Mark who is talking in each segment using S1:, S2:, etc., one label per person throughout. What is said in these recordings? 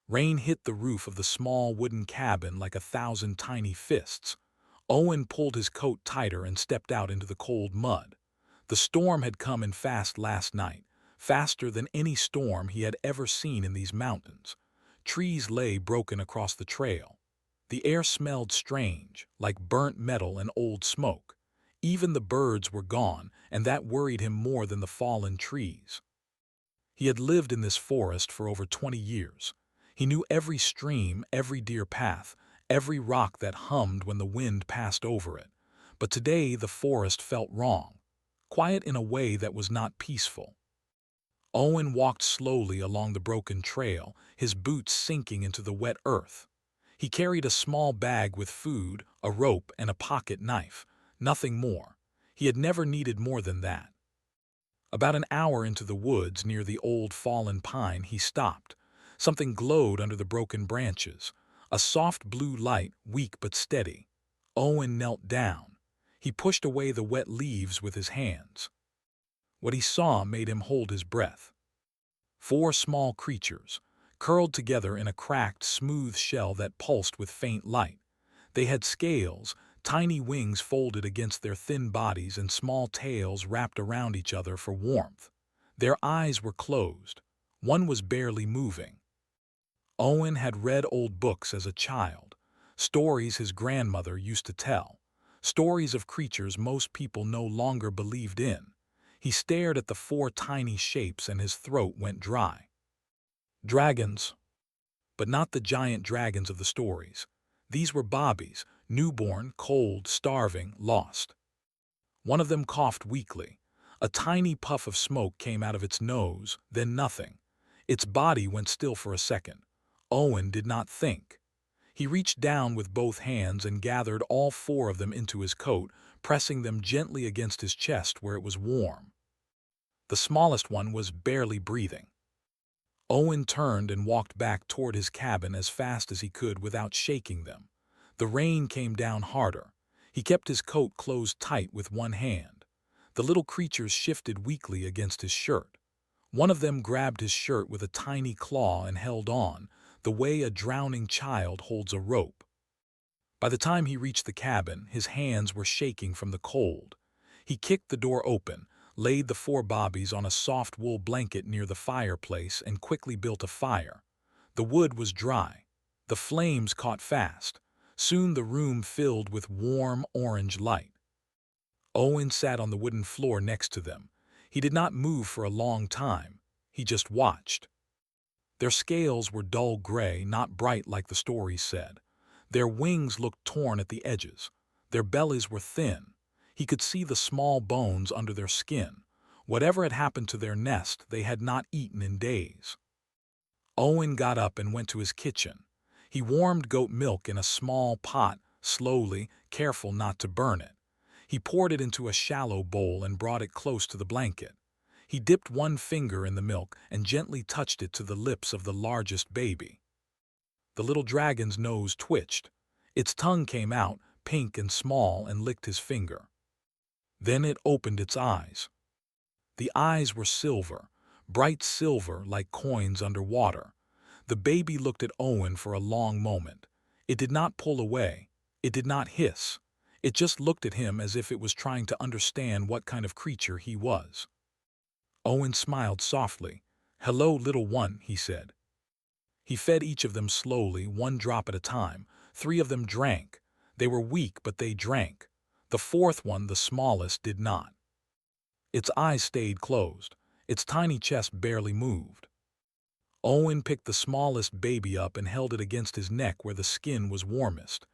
S1: Rain hit the roof of the small wooden cabin like 1,000 tiny fists. Owen pulled his coat tighter and stepped out into the cold mud. The storm had come in fast last night, faster than any storm he had ever seen in these mountains. Trees lay broken across the trail. The air smelled strange, like burnt metal and old smoke. Even the birds were gone, and that worried him more than the fallen trees. He had lived in this forest for over 20 years. He knew every stream, every deer path, every rock that hummed when the wind passed over it. But today the forest felt wrong, quiet in a way that was not peaceful. Owen walked slowly along the broken trail, his boots sinking into the wet earth. He carried a small bag with food, a rope, and a pocket knife, nothing more. He had never needed more than that. About an hour into the woods near the old fallen pine, he stopped. Something glowed under the broken branches, a soft blue light, weak but steady. Owen knelt down. He pushed away the wet leaves with his hands. What he saw made him hold his breath. 4 small creatures, curled together in a cracked, smooth shell that pulsed with faint light. They had scales, tiny wings folded against their thin bodies and small tails wrapped around each other for warmth. Their eyes were closed. One was barely moving. Owen had read old books as a child, stories his grandmother used to tell, stories of creatures most people no longer believed in. He stared at the 4 tiny shapes and his throat went dry. Dragons. But not the giant dragons of the stories. These were bobbies, newborn, cold, starving, lost. One of them coughed weakly. A tiny puff of smoke came out of its nose, then nothing. Its body went still for a second. Owen did not think. He reached down with both hands and gathered all 4 of them into his coat, pressing them gently against his chest where it was warm. The smallest one was barely breathing. Owen turned and walked back toward his cabin as fast as he could without shaking them. The rain came down harder. He kept his coat closed tight with one hand. The little creatures shifted weakly against his shirt. One of them grabbed his shirt with a tiny claw and held on, the way a drowning child holds a rope. By the time he reached the cabin, his hands were shaking from the cold. He kicked the door open, laid the 4 bobbies on a soft wool blanket near the fireplace, and quickly built a fire. The wood was dry. The flames caught fast. Soon the room filled with warm orange light. Owen sat on the wooden floor next to them. He did not move for a long time. He just watched. Their scales were dull gray, not bright like the stories said. Their wings looked torn at the edges. Their bellies were thin. He could see the small bones under their skin. Whatever had happened to their nest, they had not eaten in days. Owen got up and went to his kitchen. He warmed goat milk in a small pot, slowly, careful not to burn it. He poured it into a shallow bowl and brought it close to the blanket. He dipped one finger in the milk and gently touched it to the lips of the largest baby. The little dragon's nose twitched. Its tongue came out, pink and small, and licked his finger. Then it opened its eyes. The eyes were silver, bright silver like coins under water. The baby looked at Owen for a long moment. It did not pull away. It did not hiss. It just looked at him as if it was trying to understand what kind of creature he was. Owen smiled softly. "Hello, little one," he said. He fed each of them slowly, 1 drop at a time. 3 of them drank. They were weak, but they drank. The 4th one, the smallest, did not. Its eyes stayed closed. Its tiny chest barely moved. Owen picked the smallest baby up and held it against his neck where the skin was warmest.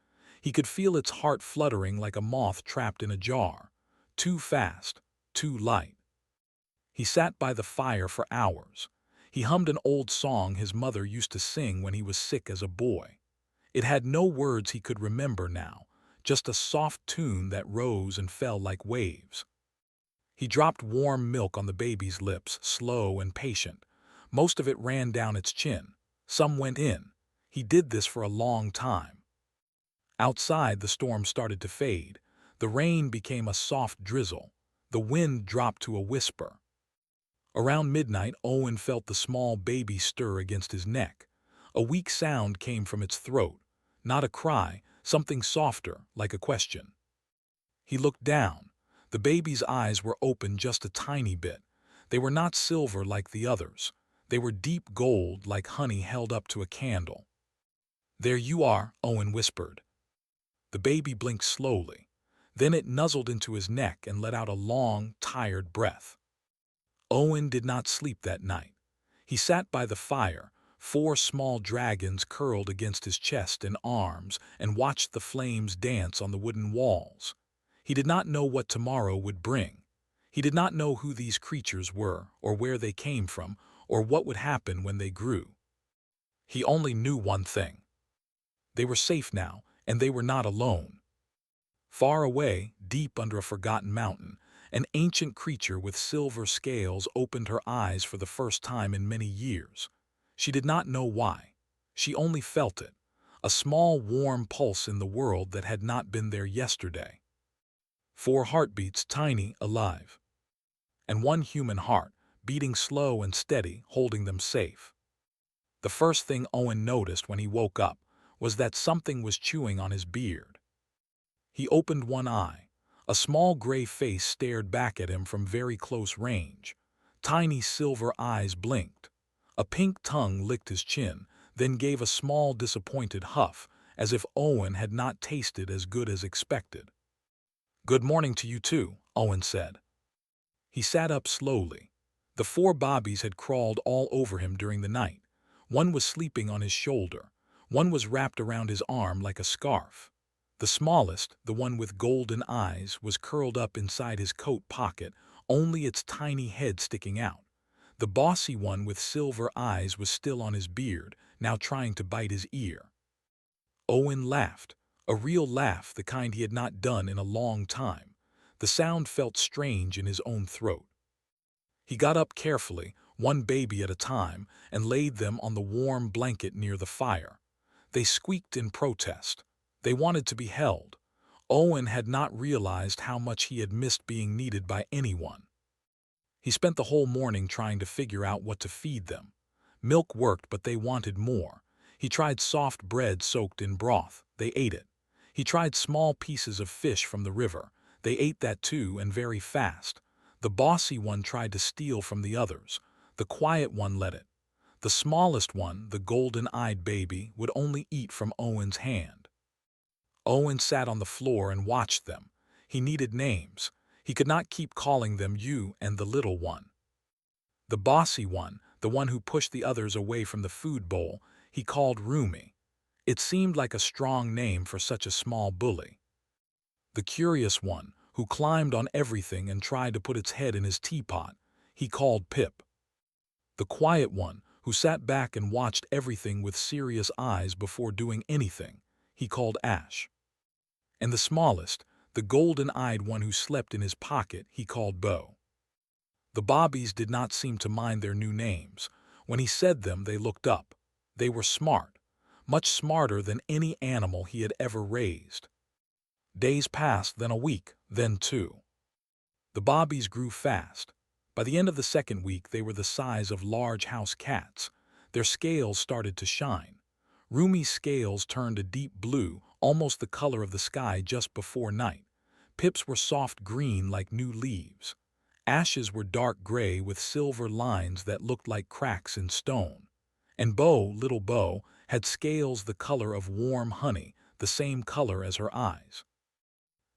S1: He could feel its heart fluttering like a moth trapped in a jar. Too fast, too light. He sat by the fire for hours. He hummed an old song his mother used to sing when he was sick as a boy. It had no words he could remember now, just a soft tune that rose and fell like waves. He dropped warm milk on the baby's lips, slow and patient. Most of it ran down its chin. Some went in. He did this for a long time. Outside, the storm started to fade. The rain became a soft drizzle. The wind dropped to a whisper. Around midnight, Owen felt the small baby stir against his neck. A weak sound came from its throat, not a cry, something softer, like a question. He looked down. The baby's eyes were open just a tiny bit. They were not silver like the others. They were deep gold like honey held up to a candle. "There you are," Owen whispered. The baby blinked slowly. Then it nuzzled into his neck and let out a long, tired breath. Owen did not sleep that night. He sat by the fire, 4 small dragons curled against his chest and arms, and watched the flames dance on the wooden walls. He did not know what tomorrow would bring. He did not know who these creatures were, or where they came from, or what would happen when they grew. He only knew one thing. They were safe now, and they were not alone. Far away, deep under a forgotten mountain, an ancient creature with silver scales opened her eyes for the first time in many years. She did not know why. She only felt it, a small warm pulse in the world that had not been there yesterday. 4 heartbeats, tiny, alive. And 1 human heart, beating slow and steady, holding them safe. The first thing Owen noticed when he woke up was that something was chewing on his beard. He opened one eye. A small gray face stared back at him from very close range. Tiny silver eyes blinked. A pink tongue licked his chin, then gave a small disappointed huff, as if Owen had not tasted as good as expected. "Good morning to you too," Owen said. He sat up slowly. The 4 bobbies had crawled all over him during the night. One was sleeping on his shoulder. One was wrapped around his arm like a scarf. The smallest, the one with golden eyes, was curled up inside his coat pocket, only its tiny head sticking out. The bossy one with silver eyes was still on his beard, now trying to bite his ear. Owen laughed, a real laugh, the kind he had not done in a long time. The sound felt strange in his own throat. He got up carefully, 1 baby at a time, and laid them on the warm blanket near the fire. They squeaked in protest. They wanted to be held. Owen had not realized how much he had missed being needed by anyone. He spent the whole morning trying to figure out what to feed them. Milk worked, but they wanted more. He tried soft bread soaked in broth. They ate it. He tried small pieces of fish from the river. They ate that too, and very fast. The bossy one tried to steal from the others. The quiet one let it. The smallest one, the golden-eyed baby, would only eat from Owen's hand. Owen sat on the floor and watched them. He needed names. He could not keep calling them you and the little one. The bossy one, the one who pushed the others away from the food bowl, he called Rumi. It seemed like a strong name for such a small bully. The curious one, who climbed on everything and tried to put its head in his teapot, he called Pip. The quiet one, who sat back and watched everything with serious eyes before doing anything, he called Ash. And the smallest, the golden-eyed one who slept in his pocket, he called Bo. The bobbies did not seem to mind their new names. When he said them, they looked up. They were smart, much smarter than any animal he had ever raised. Days passed, then a week, then 2. The bobbies grew fast. By the end of the 2nd week, they were the size of large house cats. Their scales started to shine. Rumi's scales turned a deep blue, almost the color of the sky just before night. Pip's were soft green like new leaves. Ash's were dark gray with silver lines that looked like cracks in stone. And little Bo, had scales the color of warm honey, the same color as her eyes.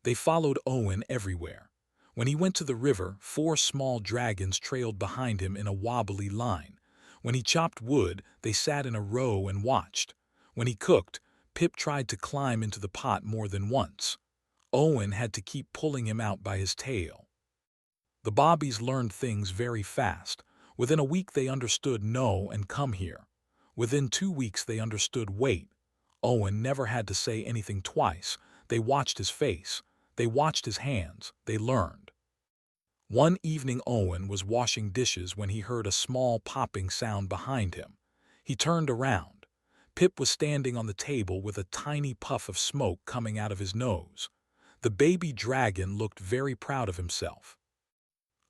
S1: They followed Owen everywhere. When he went to the river, 4 small dragons trailed behind him in a wobbly line. When he chopped wood, they sat in a row and watched. When he cooked, Pip tried to climb into the pot more than once. Owen had to keep pulling him out by his tail. The bobbies learned things very fast. Within a week they understood no and come here. Within 2 weeks they understood wait. Owen never had to say anything twice. They watched his face. They watched his hands. They learned. One evening Owen was washing dishes when he heard a small popping sound behind him. He turned around. Pip was standing on the table with a tiny puff of smoke coming out of his nose. The baby dragon looked very proud of himself.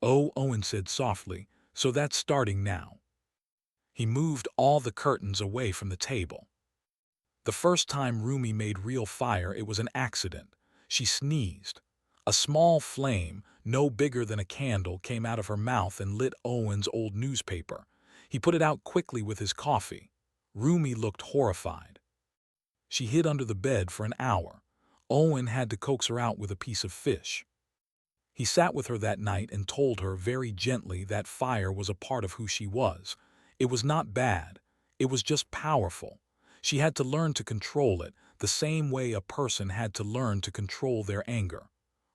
S1: "Oh," Owen said softly, "so that's starting now." He moved all the curtains away from the table. The first time Rumi made real fire, it was an accident. She sneezed. A small flame, no bigger than a candle, came out of her mouth and lit Owen's old newspaper. He put it out quickly with his coffee. Rumi looked horrified. She hid under the bed for an hour. Owen had to coax her out with a piece of fish. He sat with her that night and told her very gently that fire was a part of who she was. It was not bad. It was just powerful. She had to learn to control it, the same way a person had to learn to control their anger.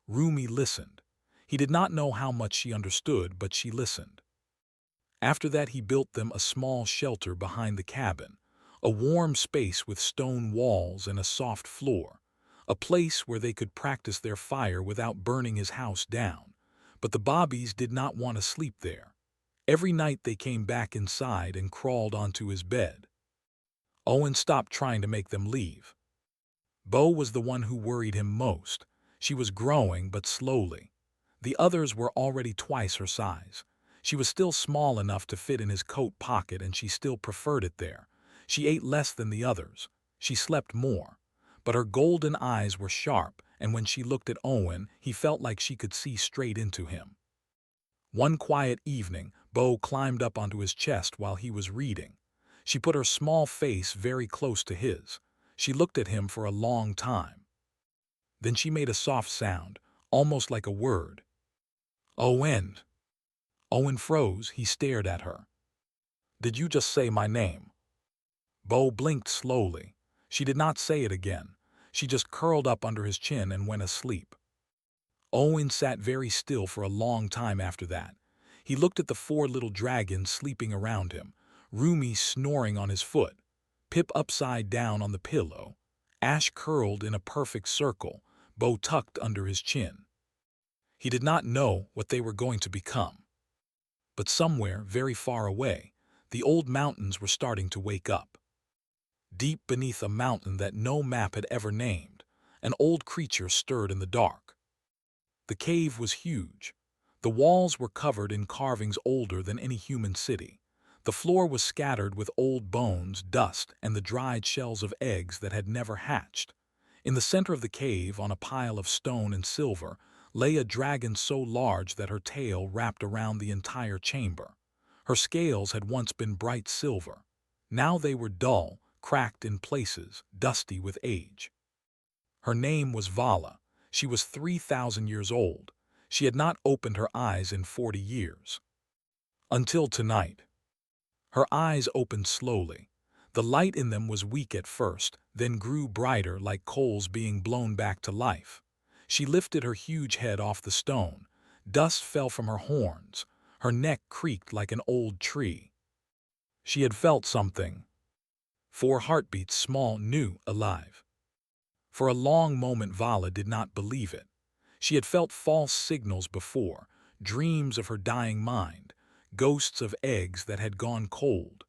S1: Rumi listened. He did not know how much she understood, but she listened. After that, he built them a small shelter behind the cabin, a warm space with stone walls and a soft floor, a place where they could practice their fire without burning his house down. But the Bobbies did not want to sleep there. Every night they came back inside and crawled onto his bed. Owen stopped trying to make them leave. Bo was the one who worried him most. She was growing, but slowly. The others were already twice her size. She was still small enough to fit in his coat pocket, and she still preferred it there. She ate less than the others. She slept more. But her golden eyes were sharp, and when she looked at Owen, he felt like she could see straight into him. One quiet evening, Bo climbed up onto his chest while he was reading. She put her small face very close to his. She looked at him for a long time. Then she made a soft sound, almost like a word. Owen. Owen froze. He stared at her. Did you just say my name? Bo blinked slowly. She did not say it again. She just curled up under his chin and went asleep. Owen sat very still for a long time after that. He looked at the four little dragons sleeping around him, Rumi snoring on his foot, Pip upside down on the pillow, Ash curled in a perfect circle, Bo tucked under his chin. He did not know what they were going to become. But somewhere, very far away, the old mountains were starting to wake up. Deep beneath a mountain that no map had ever named, an old creature stirred in the dark. The cave was huge. The walls were covered in carvings older than any human city. The floor was scattered with old bones, dust, and the dried shells of eggs that had never hatched. In the center of the cave, on a pile of stone and silver, lay a dragon so large that her tail wrapped around the entire chamber. Her scales had once been bright silver. Now they were dull, cracked in places, dusty with age. Her name was Vala. She was 3,000 years old. She had not opened her eyes in 40 years. Until tonight. Her eyes opened slowly. The light in them was weak at first, then grew brighter like coals being blown back to life. She lifted her huge head off the stone. Dust fell from her horns. Her neck creaked like an old tree. She had felt something. 4 heartbeats, small, new, alive. For a long moment Vala did not believe it. She had felt false signals before, dreams of her dying mind, ghosts of eggs that had gone cold.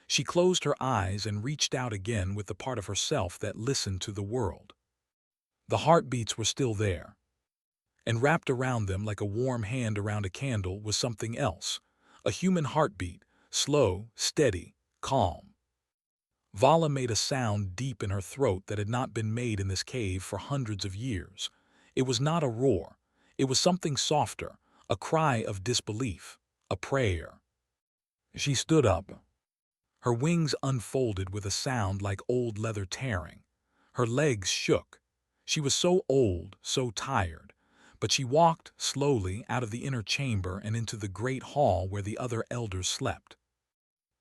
S1: She closed her eyes and reached out again with the part of herself that listened to the world. The heartbeats were still there. And wrapped around them like a warm hand around a candle was something else, a human heartbeat, slow, steady, calm. Vala made a sound deep in her throat that had not been made in this cave for hundreds of years. It was not a roar. It was something softer, a cry of disbelief, a prayer. She stood up. Her wings unfolded with a sound like old leather tearing. Her legs shook. She was so old, so tired. But she walked slowly out of the inner chamber and into the great hall where the other elders slept.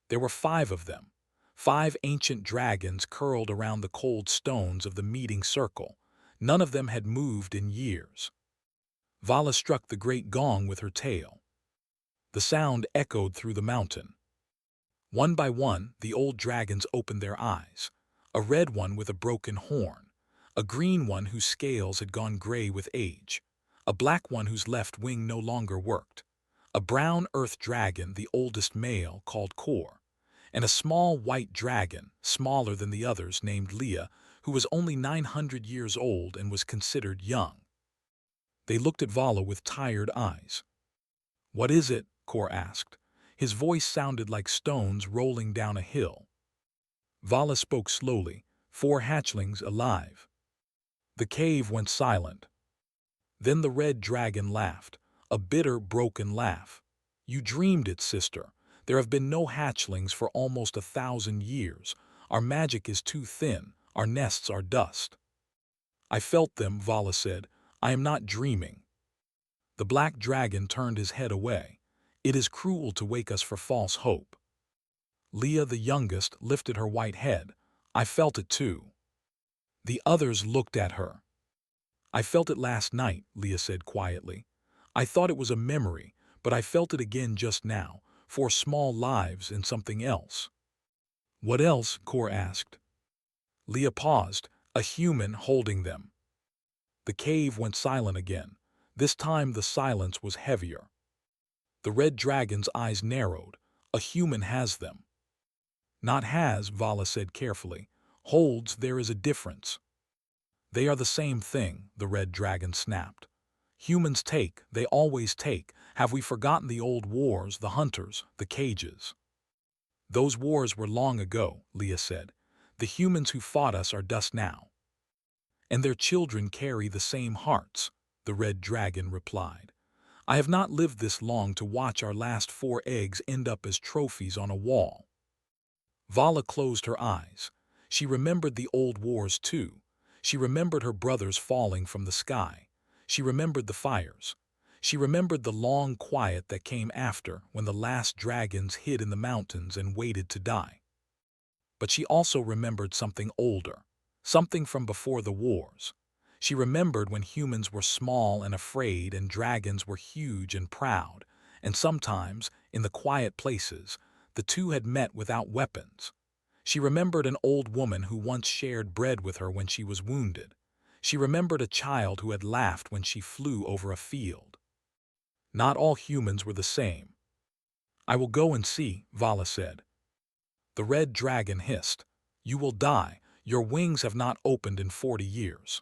S1: There were 5 of them. 5 ancient dragons curled around the cold stones of the meeting circle. None of them had moved in years. Vala struck the great gong with her tail. The sound echoed through the mountain. One by one, the old dragons opened their eyes. A red one with a broken horn. A green one whose scales had gone gray with age. A black one whose left wing no longer worked. A brown earth dragon, the oldest male, called Kor. And a small white dragon, smaller than the others, named Leah, who was only 900 years old and was considered young. They looked at Vala with tired eyes. "What is it?" Kor asked. His voice sounded like stones rolling down a hill. Vala spoke slowly, 4 hatchlings alive. The cave went silent. Then the red dragon laughed, a bitter, broken laugh. You dreamed it, sister. There have been no hatchlings for almost 1,000 years. Our magic is too thin. Our nests are dust. I felt them, Vala said. I am not dreaming. The black dragon turned his head away. It is cruel to wake us for false hope. Leah, the youngest, lifted her white head. I felt it too. The others looked at her. I felt it last night, Leah said quietly. I thought it was a memory, but I felt it again just now, 4 small lives and something else. What else? Kor asked. Leah paused, a human holding them. The cave went silent again. This time the silence was heavier. The red dragon's eyes narrowed. A human has them. Not has, Vala said carefully. Holds, there is a difference. They are the same thing, the red dragon snapped. Humans take, they always take. Have we forgotten the old wars, the hunters, the cages? Those wars were long ago, Leah said. The humans who fought us are dust now. And their children carry the same hearts, the red dragon replied. I have not lived this long to watch our last 4 eggs end up as trophies on a wall. Vala closed her eyes. She remembered the old wars too. She remembered her brothers falling from the sky. She remembered the fires. She remembered the long quiet that came after, when the last dragons hid in the mountains and waited to die. But she also remembered something older, something from before the wars. She remembered when humans were small and afraid and dragons were huge and proud, and sometimes, in the quiet places, the two had met without weapons. She remembered an old woman who once shared bread with her when she was wounded. She remembered a child who had laughed when she flew over a field. Not all humans were the same. I will go and see, Vala said. The red dragon hissed. You will die. Your wings have not opened in 40 years.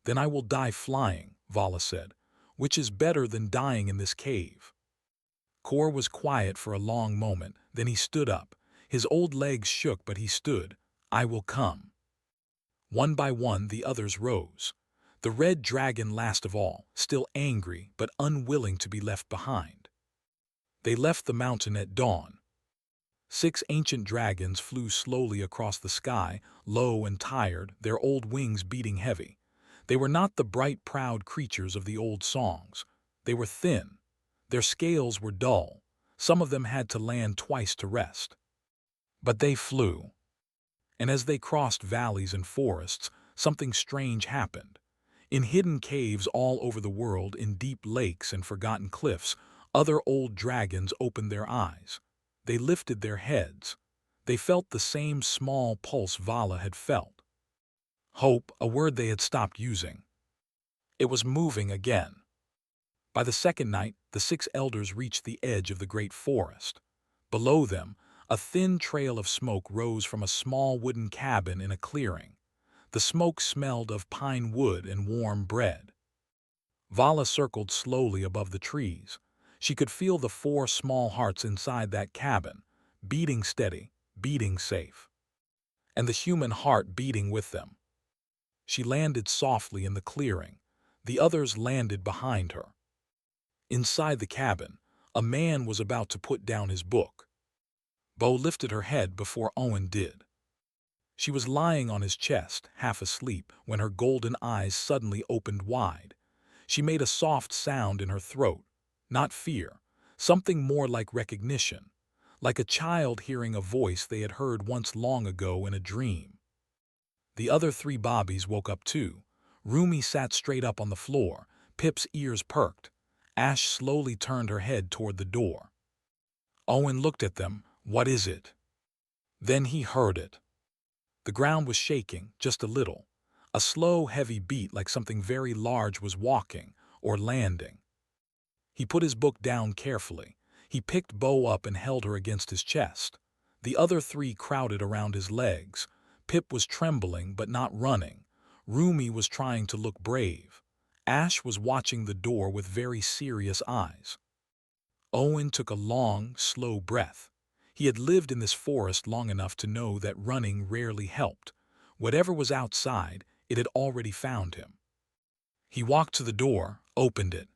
S1: Then I will die flying, Vala said, which is better than dying in this cave. Kor was quiet for a long moment, then he stood up. His old legs shook, but he stood. I will come. One by one the others rose. The red dragon last of all, still angry but unwilling to be left behind. They left the mountain at dawn. 6 ancient dragons flew slowly across the sky, low and tired, their old wings beating heavy. They were not the bright, proud creatures of the old songs. They were thin. Their scales were dull. Some of them had to land twice to rest. But they flew. And as they crossed valleys and forests, something strange happened. In hidden caves all over the world, in deep lakes and forgotten cliffs, other old dragons opened their eyes. They lifted their heads. They felt the same small pulse Vala had felt. Hope, a word they had stopped using. It was moving again. By the second night, the 6 elders reached the edge of the great forest. Below them, a thin trail of smoke rose from a small wooden cabin in a clearing. The smoke smelled of pine wood and warm bread. Vala circled slowly above the trees. She could feel the 4 small hearts inside that cabin, beating steady, beating safe. And the human heart beating with them. She landed softly in the clearing. The others landed behind her. Inside the cabin, a man was about to put down his book. Bo lifted her head before Owen did. She was lying on his chest, half asleep, when her golden eyes suddenly opened wide. She made a soft sound in her throat, not fear, something more like recognition, like a child hearing a voice they had heard once long ago in a dream. The other 3 bobbies woke up too. Rumi sat straight up on the floor, Pip's ears perked. Ash slowly turned her head toward the door. Owen looked at them. What is it? Then he heard it. The ground was shaking, just a little. A slow, heavy beat like something very large was walking or landing. He put his book down carefully. He picked Bo up and held her against his chest. The other 3 crowded around his legs. Pip was trembling but not running. Rumi was trying to look brave. Ash was watching the door with very serious eyes. Owen took a long, slow breath. He had lived in this forest long enough to know that running rarely helped. Whatever was outside, it had already found him. He walked to the door, opened it.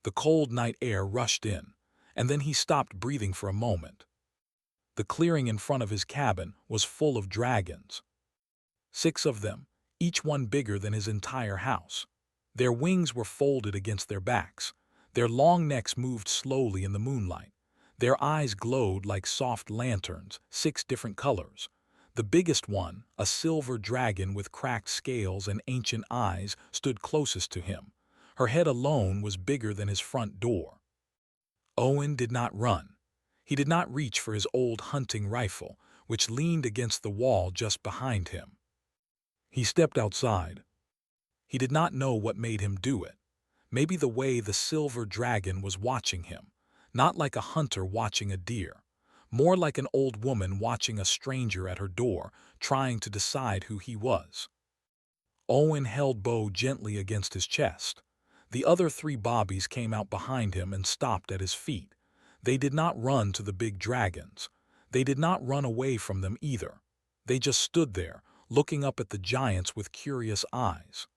S1: The cold night air rushed in, and then he stopped breathing for a moment. The clearing in front of his cabin was full of dragons. 6 of them, each one bigger than his entire house. Their wings were folded against their backs. Their long necks moved slowly in the moonlight. Their eyes glowed like soft lanterns, 6 different colors. The biggest one, a silver dragon with cracked scales and ancient eyes, stood closest to him. Her head alone was bigger than his front door. Owen did not run. He did not reach for his old hunting rifle, which leaned against the wall just behind him. He stepped outside. He did not know what made him do it. Maybe the way the silver dragon was watching him, not like a hunter watching a deer, more like an old woman watching a stranger at her door, trying to decide who he was. Owen held Bo gently against his chest. The other 3 bobbies came out behind him and stopped at his feet. They did not run to the big dragons. They did not run away from them either. They just stood there, looking up at the giants with curious eyes.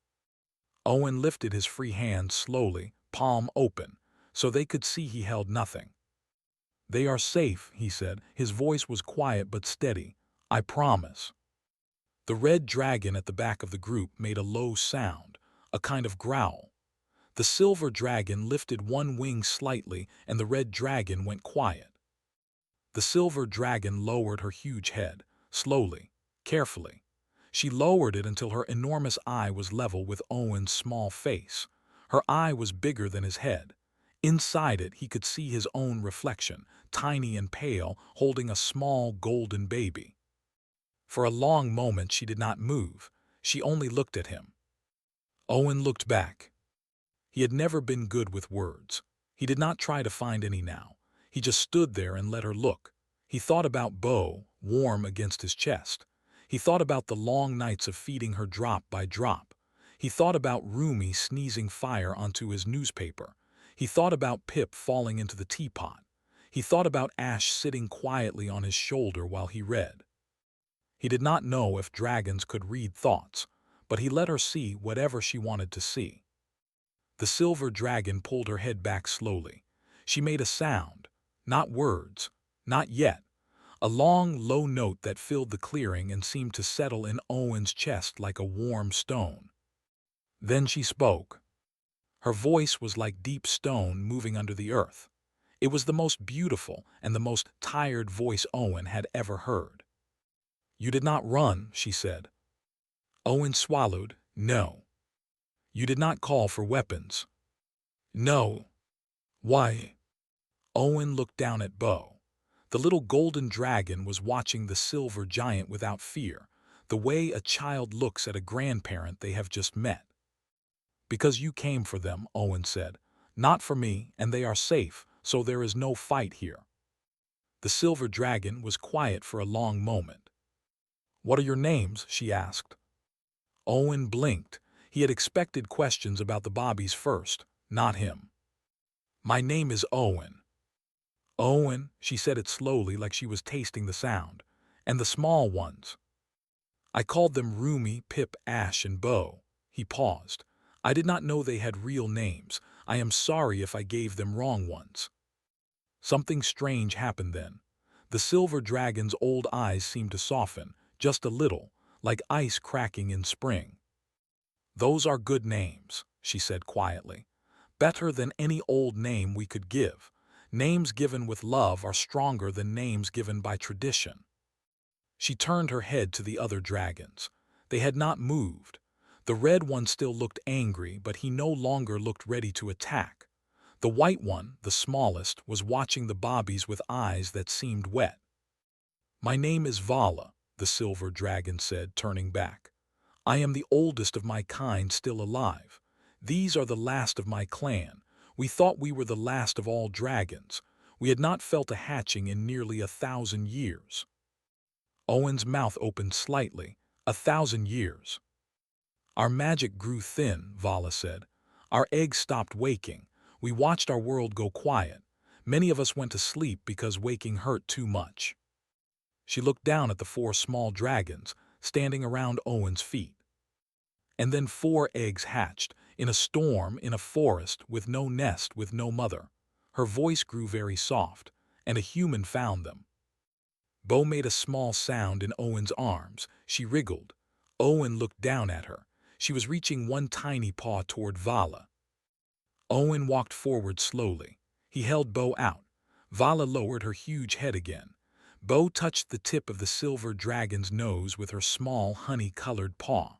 S1: Owen lifted his free hand slowly, palm open, so they could see he held nothing. "They are safe," he said. His voice was quiet but steady. "I promise." The red dragon at the back of the group made a low sound, a kind of growl. The silver dragon lifted one wing slightly, and the red dragon went quiet. The silver dragon lowered her huge head, slowly, carefully. She lowered it until her enormous eye was level with Owen's small face. Her eye was bigger than his head. Inside it, he could see his own reflection, tiny and pale, holding a small golden baby. For a long moment she did not move. She only looked at him. Owen looked back. He had never been good with words. He did not try to find any now. He just stood there and let her look. He thought about Bo, warm against his chest. He thought about the long nights of feeding her drop by drop. He thought about Rumi sneezing fire onto his newspaper. He thought about Pip falling into the teapot. He thought about Ash sitting quietly on his shoulder while he read. He did not know if dragons could read thoughts, but he let her see whatever she wanted to see. The silver dragon pulled her head back slowly. She made a sound, not words, not yet. A long, low note that filled the clearing and seemed to settle in Owen's chest like a warm stone. Then she spoke. Her voice was like deep stone moving under the earth. It was the most beautiful and the most tired voice Owen had ever heard. "You did not run," she said. Owen swallowed. "No." "You did not call for weapons." "No." "Why?" Owen looked down at Bo. The little golden dragon was watching the silver giant without fear, the way a child looks at a grandparent they have just met. "Because you came for them," Owen said. "Not for me, and they are safe, so there is no fight here." The silver dragon was quiet for a long moment. "What are your names?" she asked. Owen blinked. He had expected questions about the bobbies first, not him. "My name is Owen." "Owen," she said it slowly like she was tasting the sound. "And the small ones?" "I called them Rumi, Pip, Ash, and Bo." He paused. "I did not know they had real names. I am sorry if I gave them wrong ones." Something strange happened then. The silver dragon's old eyes seemed to soften, just a little, like ice cracking in spring. "Those are good names," she said quietly. "Better than any old name we could give. Names given with love are stronger than names given by tradition." She turned her head to the other dragons. They had not moved. The red one still looked angry, but he no longer looked ready to attack. The white one, the smallest, was watching the bobbies with eyes that seemed wet. "My name is Vala," the silver dragon said, turning back. "I am the oldest of my kind still alive. These are the last of my clan. We thought we were the last of all dragons. We had not felt a hatching in nearly 1,000 years." Owen's mouth opened slightly. 1,000 years. "Our magic grew thin," Vala said. "Our eggs stopped waking. We watched our world go quiet. Many of us went to sleep because waking hurt too much." She looked down at the 4 small dragons standing around Owen's feet. "And then 4 eggs hatched, in a storm, in a forest, with no nest, with no mother." Her voice grew very soft, "and a human found them." Bo made a small sound in Owen's arms. She wriggled. Owen looked down at her. She was reaching one tiny paw toward Vala. Owen walked forward slowly. He held Bo out. Vala lowered her huge head again. Bo touched the tip of the silver dragon's nose with her small, honey-colored paw.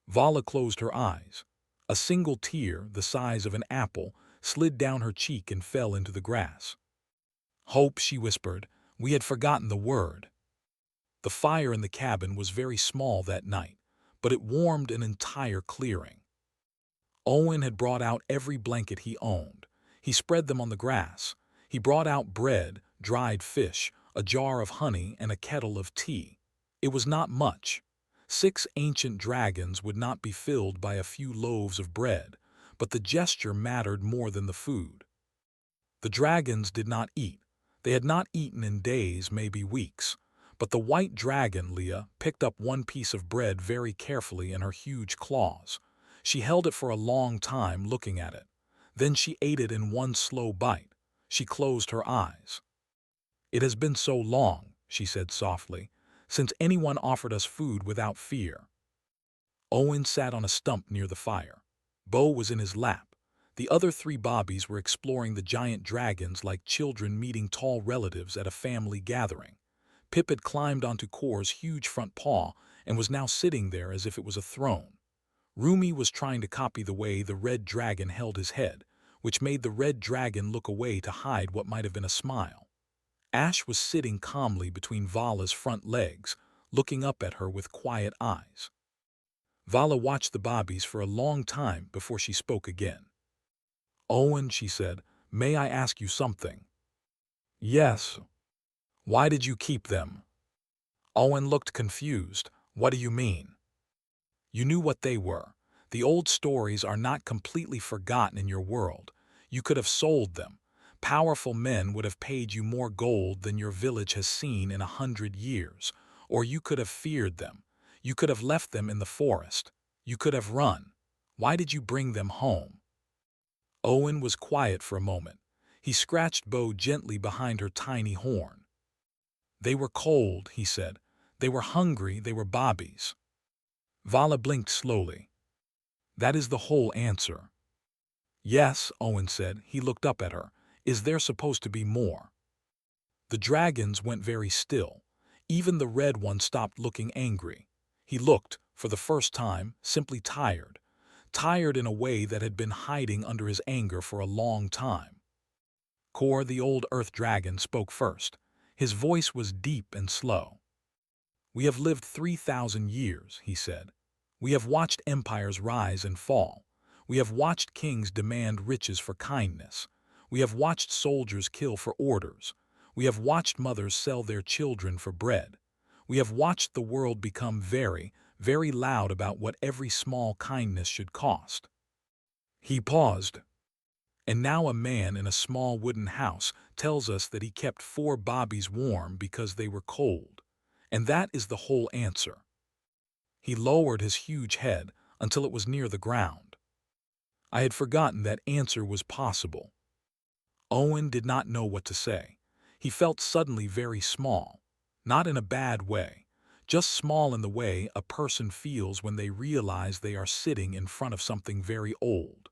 S1: Vala closed her eyes. A single tear, the size of an apple, slid down her cheek and fell into the grass. "Hope," she whispered. "We had forgotten the word." The fire in the cabin was very small that night, but it warmed an entire clearing. Owen had brought out every blanket he owned. He spread them on the grass. He brought out bread, dried fish, a jar of honey, and a kettle of tea. It was not much. 6 ancient dragons would not be filled by a few loaves of bread, but the gesture mattered more than the food. The dragons did not eat. They had not eaten in days, maybe weeks. But the white dragon, Leah, picked up one piece of bread very carefully in her huge claws. She held it for a long time, looking at it. Then she ate it in one slow bite. She closed her eyes. "It has been so long," she said softly, "since anyone offered us food without fear." Owen sat on a stump near the fire. Bo was in his lap. The other 3 bobbies were exploring the giant dragons like children meeting tall relatives at a family gathering. Pip had climbed onto Kor's huge front paw and was now sitting there as if it was a throne. Rumi was trying to copy the way the red dragon held his head, which made the red dragon look away to hide what might have been a smile. Ash was sitting calmly between Vala's front legs, looking up at her with quiet eyes. Vala watched the bobbies for a long time before she spoke again. "Owen," she said, "may I ask you something?" "Yes." "Why did you keep them?" Owen looked confused. "What do you mean?" "You knew what they were. The old stories are not completely forgotten in your world. You could have sold them. Powerful men would have paid you more gold than your village has seen in 100 years. Or you could have feared them. You could have left them in the forest. You could have run. Why did you bring them home?" Owen was quiet for a moment. He scratched Bo gently behind her tiny horn. "They were cold," he said. "They were hungry, they were bobbies." Vala blinked slowly. "That is the whole answer." "Yes," Owen said. He looked up at her. "Is there supposed to be more?" The dragons went very still. Even the red one stopped looking angry. He looked, for the first time, simply tired. Tired in a way that had been hiding under his anger for a long time. Kor, the old earth dragon, spoke first. His voice was deep and slow. "We have lived 3,000 years," he said. "We have watched empires rise and fall. We have watched kings demand riches for kindness. We have watched soldiers kill for orders. We have watched mothers sell their children for bread. We have watched the world become very, very loud about what every small kindness should cost." He paused. "And now a man in a small wooden house tells us that he kept 4 bobbies warm because they were cold. And that is the whole answer." He lowered his huge head until it was near the ground. I had forgotten that answer was possible. Owen did not know what to say. He felt suddenly very small. Not in a bad way. Just small in the way a person feels when they realize they are sitting in front of something very old.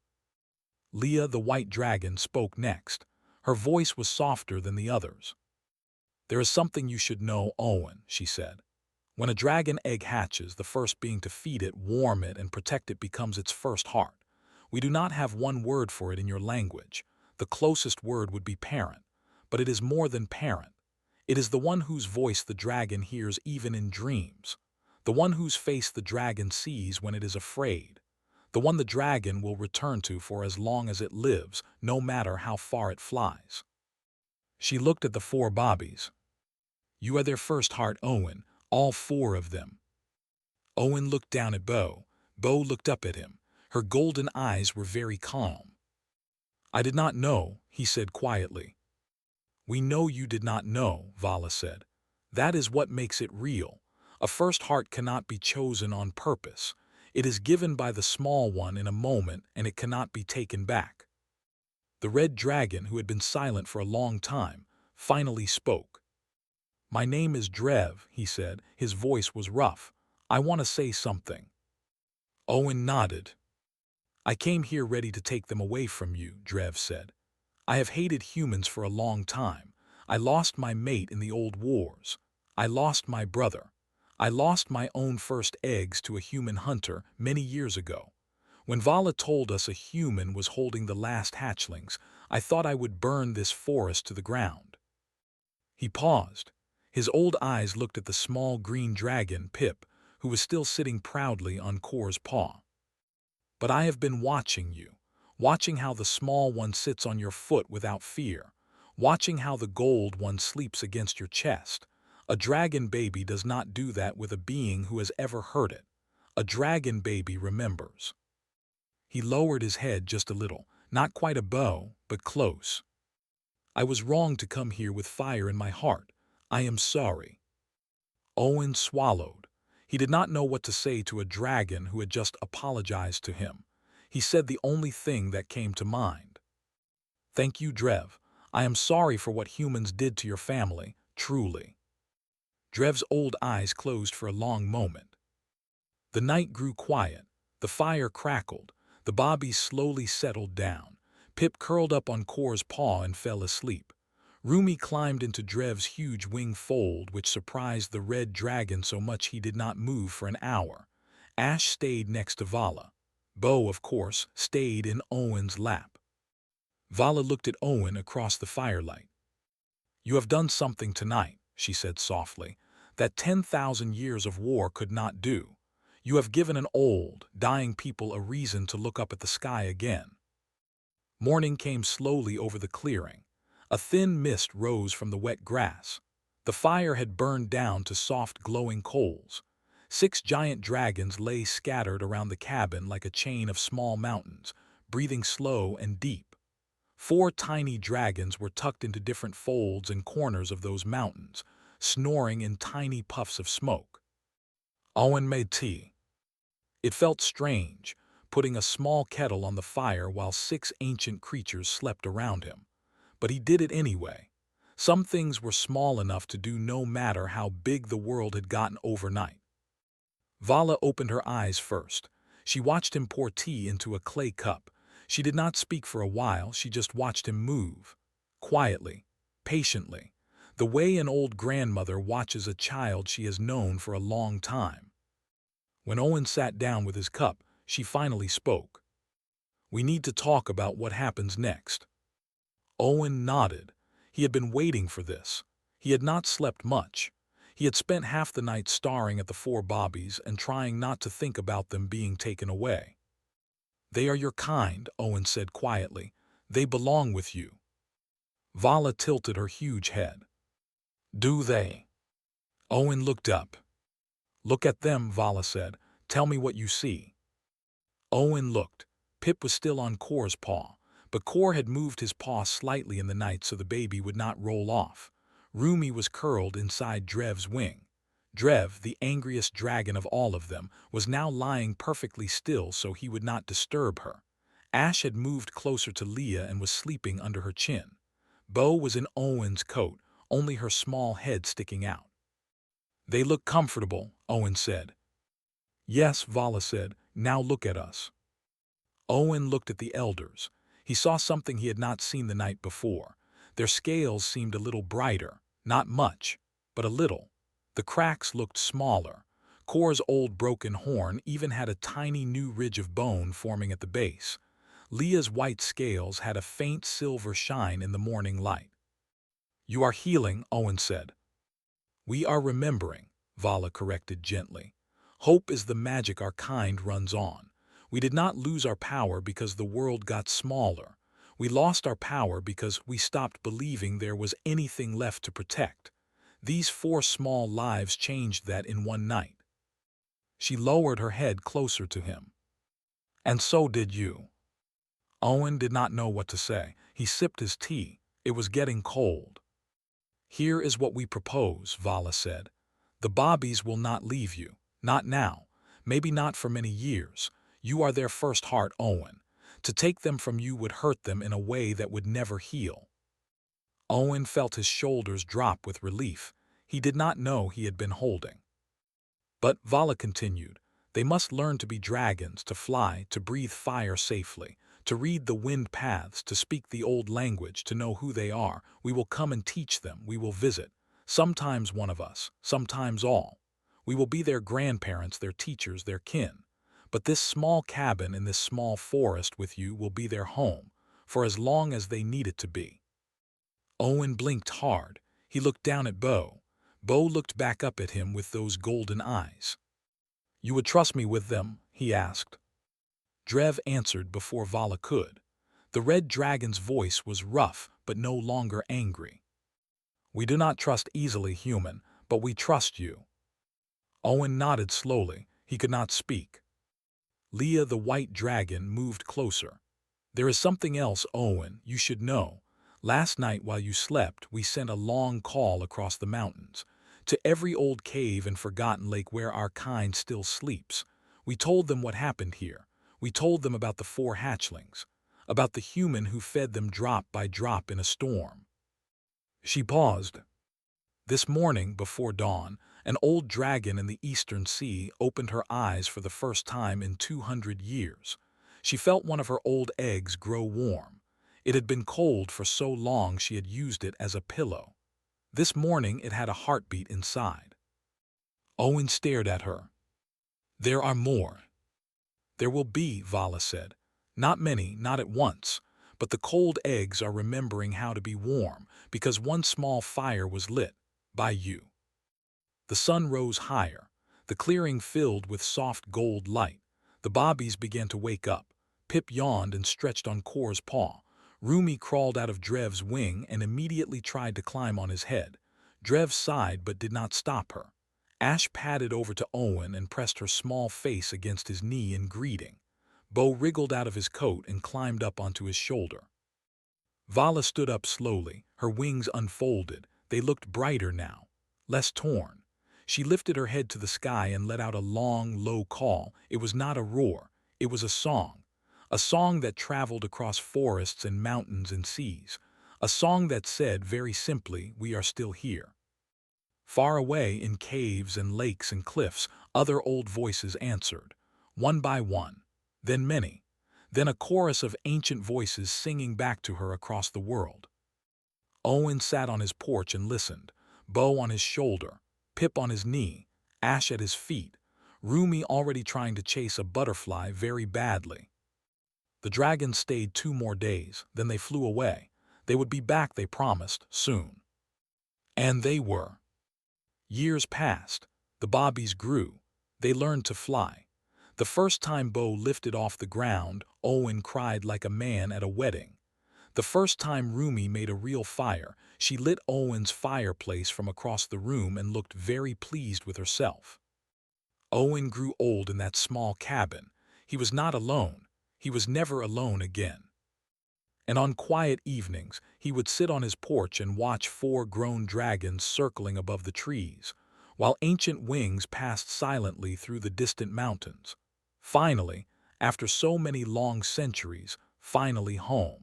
S1: Leah, the white dragon, spoke next. Her voice was softer than the others. "There is something you should know, Owen," she said. "When a dragon egg hatches, the first being to feed it, warm it, and protect it becomes its first heart. We do not have one word for it in your language. The closest word would be parent. But it is more than parent. It is the one whose voice the dragon hears even in dreams. The one whose face the dragon sees when it is afraid. The one the dragon will return to for as long as it lives, no matter how far it flies." She looked at the 4 bobbies. "You are their first heart, Owen, all 4 of them." Owen looked down at Bo. Bo looked up at him. Her golden eyes were very calm. I did not know, he said quietly. We know you did not know, Vala said. That is what makes it real. A first heart cannot be chosen on purpose. It is given by the small one in a moment, and it cannot be taken back. The red dragon, who had been silent for a long time, finally spoke. My name is Drev, he said. His voice was rough. I want to say something. Owen nodded. I came here ready to take them away from you, Drev said. I have hated humans for a long time. I lost my mate in the old wars. I lost my brother. I lost my own first eggs to a human hunter many years ago. When Vala told us a human was holding the last hatchlings, I thought I would burn this forest to the ground. He paused. His old eyes looked at the small green dragon, Pip, who was still sitting proudly on Kor's paw. But I have been watching you, watching how the small one sits on your foot without fear, watching how the gold one sleeps against your chest. A dragon baby does not do that with a being who has ever heard it. A dragon baby remembers. He lowered his head just a little, not quite a bow, but close. I was wrong to come here with fire in my heart. I am sorry. Owen swallowed. He did not know what to say to a dragon who had just apologized to him. He said the only thing that came to mind. Thank you, Drev. I am sorry for what humans did to your family, truly. Drev's old eyes closed for a long moment. The night grew quiet. The fire crackled. The bobbies slowly settled down. Pip curled up on Kor's paw and fell asleep. Rumi climbed into Drev's huge wing fold, which surprised the red dragon so much he did not move for an hour. Ash stayed next to Vala. Bo, of course, stayed in Owen's lap. Vala looked at Owen across the firelight. You have done something tonight, she said softly, that 10,000 years of war could not do. You have given an old, dying people a reason to look up at the sky again. Morning came slowly over the clearing. A thin mist rose from the wet grass. The fire had burned down to soft glowing coals. 6 giant dragons lay scattered around the cabin like a chain of small mountains, breathing slow and deep. 4 tiny dragons were tucked into different folds and corners of those mountains, snoring in tiny puffs of smoke. Owen made tea. It felt strange, putting a small kettle on the fire while 6 ancient creatures slept around him. But he did it anyway. Some things were small enough to do no matter how big the world had gotten overnight. Vala opened her eyes first. She watched him pour tea into a clay cup. She did not speak for a while, she just watched him move. Quietly, patiently, the way an old grandmother watches a child she has known for a long time. When Owen sat down with his cup, she finally spoke. We need to talk about what happens next. Owen nodded. He had been waiting for this. He had not slept much. He had spent half the night staring at the 4 bobbies and trying not to think about them being taken away. They are your kind, Owen said quietly. They belong with you. Vala tilted her huge head. Do they? Owen looked up. Look at them, Vala said. Tell me what you see. Owen looked. Pip was still on Kor's paw, but Kor had moved his paw slightly in the night so the baby would not roll off. Rumi was curled inside Drev's wing. Drev, the angriest dragon of all of them, was now lying perfectly still so he would not disturb her. Ash had moved closer to Leah and was sleeping under her chin. Bo was in Owen's coat, only her small head sticking out. They look comfortable, Owen said. Yes, Vala said. Now look at us. Owen looked at the elders. He saw something he had not seen the night before. Their scales seemed a little brighter, not much, but a little. The cracks looked smaller. Kor's old broken horn even had a tiny new ridge of bone forming at the base. Leah's white scales had a faint silver shine in the morning light. You are healing, Owen said. We are remembering, Vala corrected gently. Hope is the magic our kind runs on. We did not lose our power because the world got smaller. We lost our power because we stopped believing there was anything left to protect. These 4 small lives changed that in one night. She lowered her head closer to him. And so did you. Owen did not know what to say. He sipped his tea. It was getting cold. "Here is what we propose," Vala said. "The Bobbies will not leave you. Not now. Maybe not for many years. You are their first heart, Owen. To take them from you would hurt them in a way that would never heal." Owen felt his shoulders drop with relief. He did not know he had been holding. But Vala continued, "They must learn to be dragons, to fly, to breathe fire safely, to read the wind paths, to speak the old language, to know who they are. We will come and teach them. We will visit. Sometimes one of us, sometimes all. We will be their grandparents, their teachers, their kin. But this small cabin in this small forest with you will be their home, for as long as they need it to be." Owen blinked hard. He looked down at Bo. Bo looked back up at him with those golden eyes. "You would trust me with them?" he asked. Drev answered before Vala could. The red dragon's voice was rough but no longer angry. "We do not trust easily, human, but we trust you." Owen nodded slowly. He could not speak. Leah the white dragon moved closer. "There is something else, Owen, you should know. Last night while you slept, we sent a long call across the mountains, to every old cave and forgotten lake where our kind still sleeps. We told them what happened here. We told them about the 4 hatchlings, about the human who fed them drop by drop in a storm." She paused. "This morning, before dawn, an old dragon in the eastern sea opened her eyes for the first time in 200 years. She felt one of her old eggs grow warm. It had been cold for so long she had used it as a pillow. This morning it had a heartbeat inside." Owen stared at her. "There are more." "There will be," Vala said. "Not many, not at once. But the cold eggs are remembering how to be warm, because one small fire was lit by you." The sun rose higher. The clearing filled with soft gold light. The Bobbies began to wake up. Pip yawned and stretched on Kor's paw. Rumi crawled out of Drev's wing and immediately tried to climb on his head. Drev sighed but did not stop her. Ash padded over to Owen and pressed her small face against his knee in greeting. Bo wriggled out of his coat and climbed up onto his shoulder. Vala stood up slowly, her wings unfolded. They looked brighter now, less torn. She lifted her head to the sky and let out a long, low call. It was not a roar. It was a song that traveled across forests and mountains and seas. A song that said, very simply, "We are still here." Far away in caves and lakes and cliffs, other old voices answered, one by one, then many, then a chorus of ancient voices singing back to her across the world. Owen sat on his porch and listened, Bo on his shoulder, Pip on his knee, Ash at his feet, Rumi already trying to chase a butterfly very badly. The dragons stayed 2 more days, then they flew away. They would be back, they promised, soon. And they were. Years passed. The Bobbies grew. They learned to fly. The first time Bo lifted off the ground, Owen cried like a man at a wedding. The first time Rumi made a real fire, she lit Owen's fireplace from across the room and looked very pleased with herself. Owen grew old in that small cabin. He was not alone. He was never alone again. And on quiet evenings, he would sit on his porch and watch 4 grown dragons circling above the trees, while ancient wings passed silently through the distant mountains. Finally, after so many long centuries, finally home.